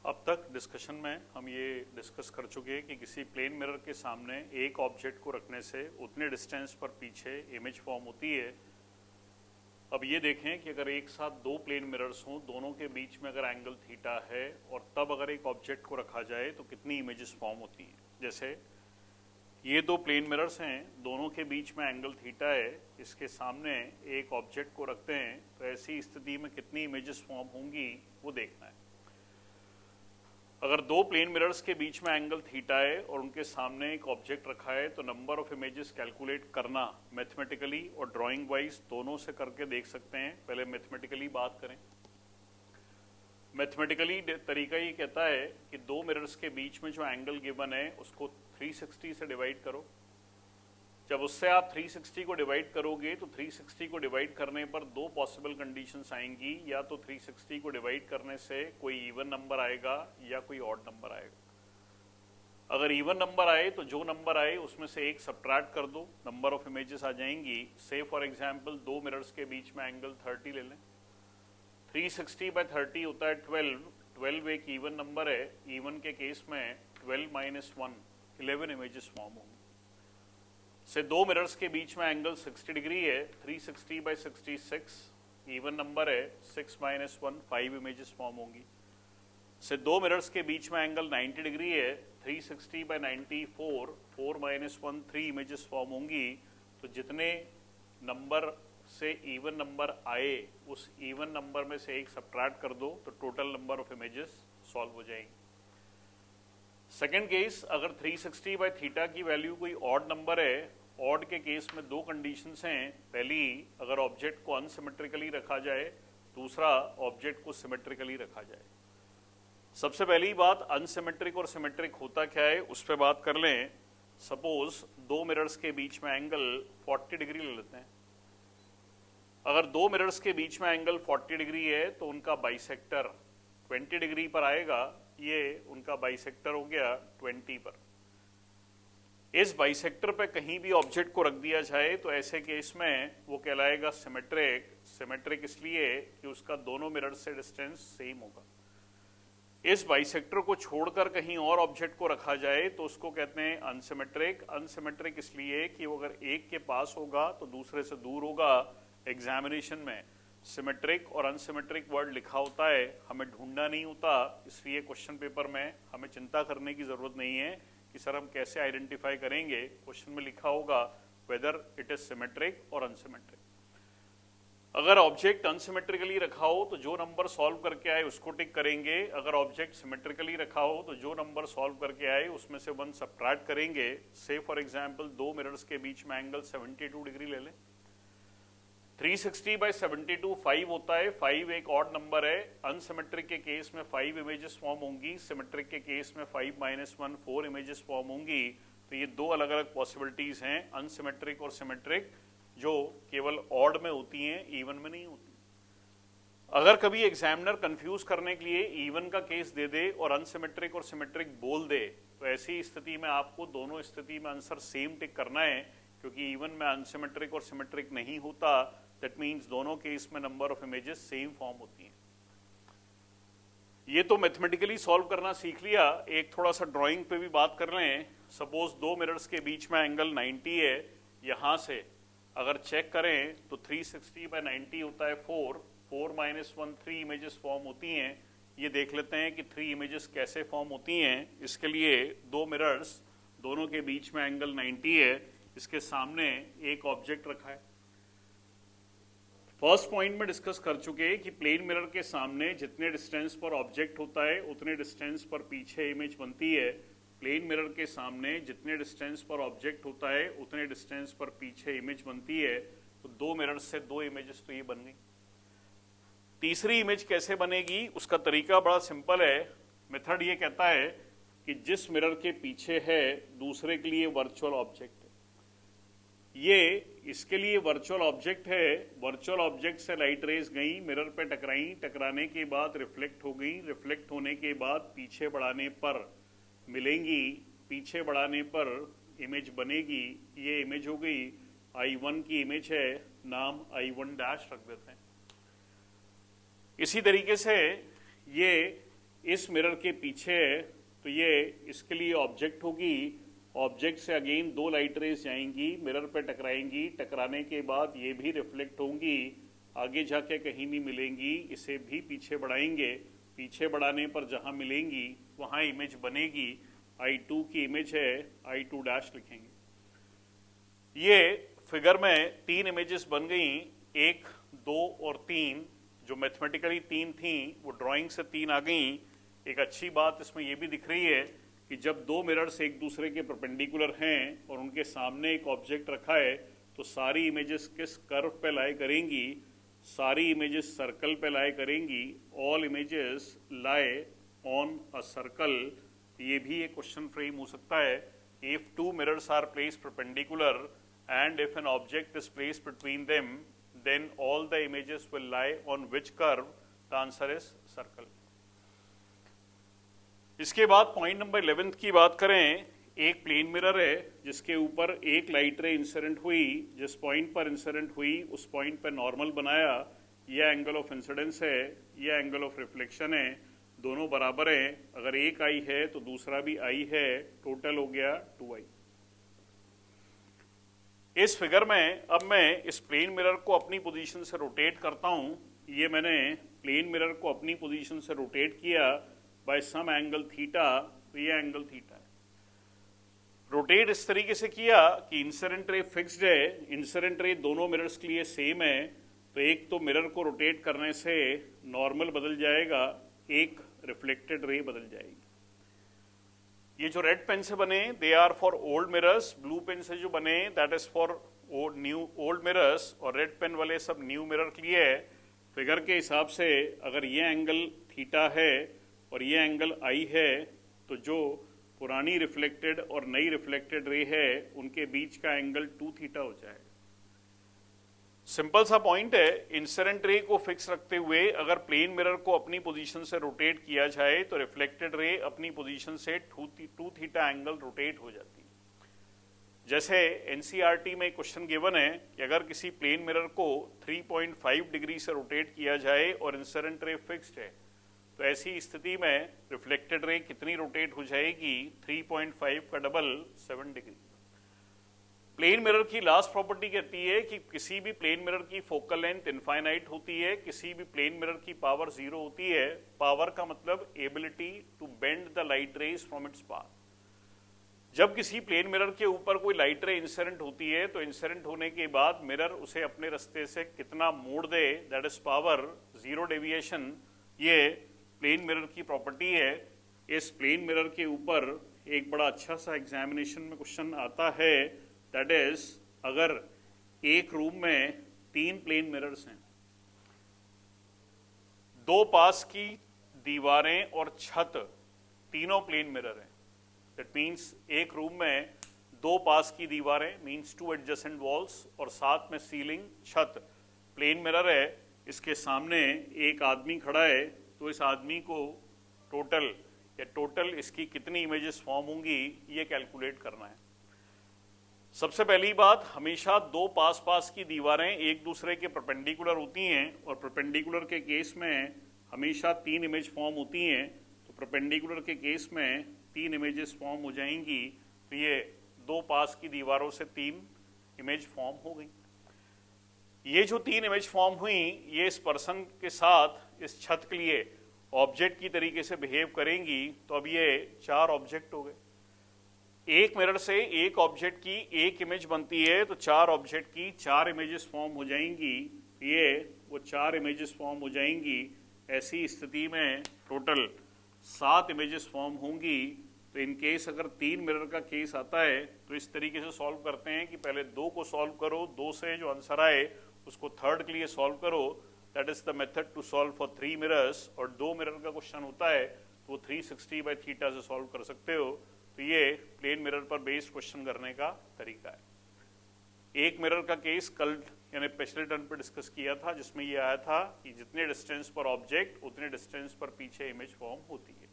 अब तक डिस्कशन में हम ये डिस्कस कर चुके हैं कि किसी प्लेन मिरर के सामने एक ऑब्जेक्ट को रखने से उतने डिस्टेंस पर पीछे इमेज फॉर्म होती है। अब ये देखें कि अगर एक साथ दो प्लेन मिरर्स हों, दोनों के बीच में अगर एंगल थीटा है और तब अगर एक ऑब्जेक्ट को रखा जाए तो कितनी इमेजेस फॉर्म होती हैं। जैसे ये दो प्लेन मिरर्स हैं, दोनों के बीच में एंगल थीटा है, इसके सामने एक ऑब्जेक्ट को रखते हैं तो ऐसी स्थिति में कितनी इमेजेस फॉर्म होंगी वो देखना है। अगर दो प्लेन मिरर्स के बीच में एंगल थीटा है और उनके सामने एक ऑब्जेक्ट रखा है तो नंबर ऑफ इमेजेस कैलकुलेट करना मैथमेटिकली और ड्राइंग वाइज दोनों से करके देख सकते हैं। पहले मैथमेटिकली बात करें। मैथमेटिकली तरीका ये कहता है कि दो मिरर्स के बीच में जो एंगल गिवन है उसको 360 से डिवाइड करो। जब उससे आप 360 को डिवाइड करोगे तो 360 को डिवाइड करने पर दो पॉसिबल कंडीशंस आएंगी, या तो 360 को डिवाइड करने से कोई इवन नंबर आएगा या कोई ऑड नंबर आएगा। अगर इवन नंबर आए तो जो नंबर आए उसमें से एक सबट्रैक्ट कर दो, नंबर ऑफ इमेजेस आ जाएंगी। से फॉर एग्जांपल दो मिरर्स के बीच में एंगल 30 ले लें, 360 बाय 30 होता है 12 एक इवन नंबर है। इवन के केस में 12 माइनस 1 11 इमेजेस फॉर्म होंगी। से दो मिरर्स के बीच में एंगल 60 डिग्री है, 360 बाय 66 इवन नंबर है, 6 माइनस 1 5 इमेजेस फॉर्म होंगी। से दो मिरर्स के बीच में एंगल 90 डिग्री है, 360 बाय 94 4 माइनस 1 3 इमेजेस फॉर्म होंगी। तो जितने नंबर से इवन नंबर आए उस इवन नंबर में से एक सबट्रैक्ट कर दो तो total number of images solve हो जाएंगी। सेकेंड केस, अगर 360 बाय थीटा की वैल्यू कोई ऑड नंबर है, ऑड के केस में दो कंडीशंस हैं। पहली, अगर ऑब्जेक्ट को अनसिमेट्रिकली रखा जाए, दूसरा ऑब्जेक्ट को सिमेट्रिकली रखा जाए। सबसे पहली बात, अनसिमेट्रिक और सिमेट्रिक होता क्या है उस पर बात कर लें। सपोज दो मिरर्स के बीच में एंगल 40 डिग्री ले लेते हैं। अगर दो मिरर्स के बीच में एंगल 40 डिग्री है तो उनका बाइसेक्टर 20 डिग्री पर आएगा। ये उनका बाइसेक्टर हो गया 20 पर। इस बाइसेक्टर पे कहीं भी ऑब्जेक्ट को रख दिया जाए तो ऐसे केस में वो कहलाएगा सिमेट्रिक। सिमेट्रिक इसलिए कि उसका दोनों मिरर से डिस्टेंस सेम होगा। इस बाइसेक्टर को छोड़कर कहीं और ऑब्जेक्ट को रखा जाए तो उसको कहते हैं अनसिमेट्रिक। अनसिमेट्रिक इसलिए कि वो अगर एक के पास होगा तो दूसरे से दूर होगा। एग्जामिनेशन में सिमेट्रिक और अनसिमेट्रिक वर्ड लिखा होता है, हमें ढूंढना नहीं होता, इसलिए क्वेश्चन पेपर में हमें चिंता करने की जरूरत नहीं है कि सर हम कैसे आइडेंटिफाई करेंगे। क्वेश्चन में लिखा होगा वेदर इट इज सिमेट्रिक और अनसिमेट्रिक। अगर ऑब्जेक्ट अनसिमेट्रिकली रखा हो तो जो नंबर सॉल्व करके आए उसको टिक करेंगे। अगर ऑब्जेक्ट सिमेट्रिकली रखा हो तो जो नंबर सॉल्व करके आए उसमें से 1 सबट्रैक्ट करेंगे। से फॉर एग्जांपल दो मिरर्स के बीच में एंगल 72 डिग्री ले लें। 360 बाय 72 5 होता है, 5 एक ऑड नंबर है। अनसिमेट्रिक के केस में 5 इमेजेस फॉर्म होंगी, सिमेट्रिक के केस में 5 माइनस 1 4 इमेजेस फॉर्म होंगी। तो ये दो अलग अलग पॉसिबिलिटीज हैं, अनसिमेट्रिक और सिमेट्रिक, जो केवल ऑड में होती हैं, इवन में नहीं होती। अगर कभी एग्जामिनर कंफ्यूज करने के लिए इवन का केस दे दे और अनसिमेट्रिक और सिमेट्रिक बोल दे तो ऐसी स्थिति में आपको दोनों स्थिति में आंसर सेम टिक करना है, क्योंकि इवन में अनसिमेट्रिक और सिमेट्रिक नहीं होता। दैट मीन्स दोनों केस में number of images same form होती हैं। ये तो मैथमेटिकली सॉल्व करना सीख लिया। एक थोड़ा सा ड्राइंग पे भी बात कर लें। सपोज दो मिरर्स के बीच में एंगल 90 है। यहां से अगर चेक करें तो 360 बाय 90 होता है 4 माइनस 1 3 इमेजेस फॉर्म होती हैं। ये देख लेते हैं कि 3 इमेजेस कैसे फॉर्म होती हैं। इसके लिए दो मिरर्स, दोनों के बीच में एंगल 90 है, इसके सामने एक ऑब्जेक्ट रखा है। फर्स्ट पॉइंट में डिस्कस कर चुके हैं कि प्लेन मिरर के सामने जितने डिस्टेंस पर ऑब्जेक्ट होता है उतने डिस्टेंस पर पीछे इमेज बनती है। प्लेन मिरर के सामने जितने डिस्टेंस पर ऑब्जेक्ट होता है उतने डिस्टेंस पर पीछे इमेज बनती है। तो दो मिरर से दो इमेजेस तो ये बन गई। तीसरी इमेज कैसे बनेगी उसका तरीका बड़ा सिंपल है। मेथड ये कहता है कि जिस मिरर के पीछे है दूसरे के लिए वर्चुअल ऑब्जेक्ट है, ये इसके लिए वर्चुअल ऑब्जेक्ट है। वर्चुअल ऑब्जेक्ट से लाइट रेज गई, मिरर पे टकराई, टकराने के बाद रिफ्लेक्ट हो गई, रिफ्लेक्ट होने के बाद पीछे बढ़ाने पर मिलेंगी, पीछे बढ़ाने पर इमेज बनेगी। ये इमेज हो गई I1 की इमेज है, नाम I1 डैश रख देते हैं। इसी तरीके से ये इस मिरर के पीछे है, तो ये इसके लिए ऑब्जेक्ट होगी। ऑब्जेक्ट से अगेन दो लाइट रेज जाएंगी, मिरर पे टकराएंगी, टकराने के बाद ये भी रिफ्लेक्ट होंगी, आगे जाके कहीं नहीं मिलेंगी, इसे भी पीछे बढ़ाएंगे, पीछे बढ़ाने पर जहां मिलेंगी वहां इमेज बनेगी। I2 की इमेज है, I2 डैश लिखेंगे। ये फिगर में तीन इमेजेस बन गई, 1, 2 और 3। जो मैथमेटिकली 3 थी वो ड्राइंग से 3 आ गई। एक अच्छी बात इसमें यह भी दिख रही है कि जब दो मिरर्स एक दूसरे के परपेंडिकुलर हैं और उनके सामने एक ऑब्जेक्ट रखा है तो सारी इमेजेस किस कर्व पे लाई करेंगी? सारी इमेजेस सर्कल पे लाई करेंगी। All images lie on a circle. ये भी एक क्वेश्चन फ्रेम हो सकता है। If two mirrors are placed perpendicular and if an object is placed between them, then all the images will lie on which curve? The answer is circle. इसके बाद point number 11 की बात करें। एक plane mirror है जिसके ऊपर एक लाइट रे इंसिडेंट हुई, जिस पॉइंट पर इंसिडेंट हुई उस पॉइंट पर नॉर्मल बनाया। यह एंगल ऑफ इंसिडेंस है, यह एंगल ऑफ रिफ्लेक्शन है, दोनों बराबर हैं। अगर एक आई है तो दूसरा भी आई है, टोटल हो गया 2i। इस फिगर में अब मैं इस प्लेन मिरर को अपनी पोजीशन से रोटेट करता हूं। ये मैंने प्लेन मिरर को अपनी पोजीशन से रोटेट किया बाय सम एंगल थीटा, तो ये एंगल थीटा है। रोटेट इस तरीके से किया कि इंसिडेंट रे फिक्स्ड है, इंसिडेंट रे दोनों मिरर्स के लिए सेम है, तो एक तो मिरर को रोटेट करने से नॉर्मल बदल जाएगा, एक रिफ्लेक्टेड रे बदल जाएगी। ये जो रेड पेन से बने they are for old mirrors, blue pen से जो बने that is for new old mirrors, और रेड पेन वाले सब न्यू मिरर के लिए है। फिगर के हिसाब से अगर ये एंगल थीटा है और ये एंगल आई है तो जो पुरानी रिफ्लेक्टेड और नई रिफ्लेक्टेड रे है उनके बीच का एंगल 2 थीटा हो जाएगा। सिंपल सा पॉइंट है। इंसिडेंट रे को फिक्स रखते हुए अगर प्लेन मिरर को अपनी पोजीशन से रोटेट किया जाए तो रिफ्लेक्टेड रे अपनी पोजीशन से 2 थीटा एंगल रोटेट हो जाती है। जैसे एनसीईआरटी में क्वेश्चन गिवन है कि अगर किसी प्लेन मिरर को 3.5 डिग्री से रोटेट किया जाए और इंसिडेंट रे फिक्स्ड है तो ऐसी स्थिति में रिफ्लेक्टेड रे कितनी रोटेट हो जाएगी? 3.5 का डबल 7 डिग्री। प्लेन मिरर की लास्ट प्रॉपर्टी कहती है कि किसी भी प्लेन मिरर की फोकल लेंथ इनफाइनाइट होती है, किसी भी प्लेन मिरर की पावर 0 होती है। पावर का मतलब ability to bend the light rays from its path. जब किसी प्लेन मिरर के ऊपर कोई लाइट रे इंसिडेंट होती है तो इंसिडेंट होने के बाद मिरर उसे अपने रास्ते से कितना मोड़ दे, दैट इज पावर, 0 डेविएशन। ये प्लेन मिरर की प्रॉपर्टी है। इस प्लेन मिरर के ऊपर एक बड़ा अच्छा सा एग्जामिनेशन में क्वेश्चन आता है, दैट इज अगर एक रूम में 3 प्लेन मिरर्स हैं, 2 पास की दीवारें और छत तीनों प्लेन मिरर हैं। दैट मीन्स एक रूम में 2 पास की दीवारें मीन्स 2 एडजेसेंट वॉल्स और साथ में सीलिंग, छत प्लेन मिरर है। इसके सामने एक आदमी खड़ा है तो इस आदमी को टोटल इसकी कितनी इमेजेस फॉर्म होंगी ये कैलकुलेट करना है। सबसे पहली बात, हमेशा 2 पास की दीवारें एक दूसरे के परपेंडिकुलर होती हैं और परपेंडिकुलर के केस में हमेशा 3 इमेज फॉर्म होती हैं। तो परपेंडिकुलर के केस में 3 इमेजेस फॉर्म हो जाएंगी। तो ये 2 पास की दीवारों से 3 इमेज फॉर्म हो गई। ये जो 3 इमेज फॉर्म हुई ये इस पर्सन के साथ इस छत के लिए ऑब्जेक्ट की तरीके से बिहेव करेंगी। तो अब ये 4 ऑब्जेक्ट हो गए। एक मिरर से एक ऑब्जेक्ट की एक इमेज बनती है तो 4 ऑब्जेक्ट की 4 इमेजेस फॉर्म हो जाएंगी। ये वो 4 इमेजेस फॉर्म हो जाएंगी। ऐसी स्थिति में टोटल 7 इमेजेस फॉर्म होंगी। तो इन केस अगर 3 मिरर का केस आता है तो इस तरीके से सॉल्व करते हैं कि पहले 2 को सॉल्व करो, 2 से जो आंसर आए उसको थर्ड के लिए सॉल्व करो। That is the method to solve for 3 mirrors. और 2 मिरर का क्वेश्चन होता है तो वो 360 बाय थीटा से सॉल्व कर सकते हो। तो ये प्लेन मिरर पर बेस्ड क्वेश्चन करने का तरीका है। एक मिरर का केस कल यानी पिछले टर्न पर डिस्कस किया था जिसमें ये आया था कि जितने डिस्टेंस पर ऑब्जेक्ट उतने डिस्टेंस पर पीछे इमेज फॉर्म होती है।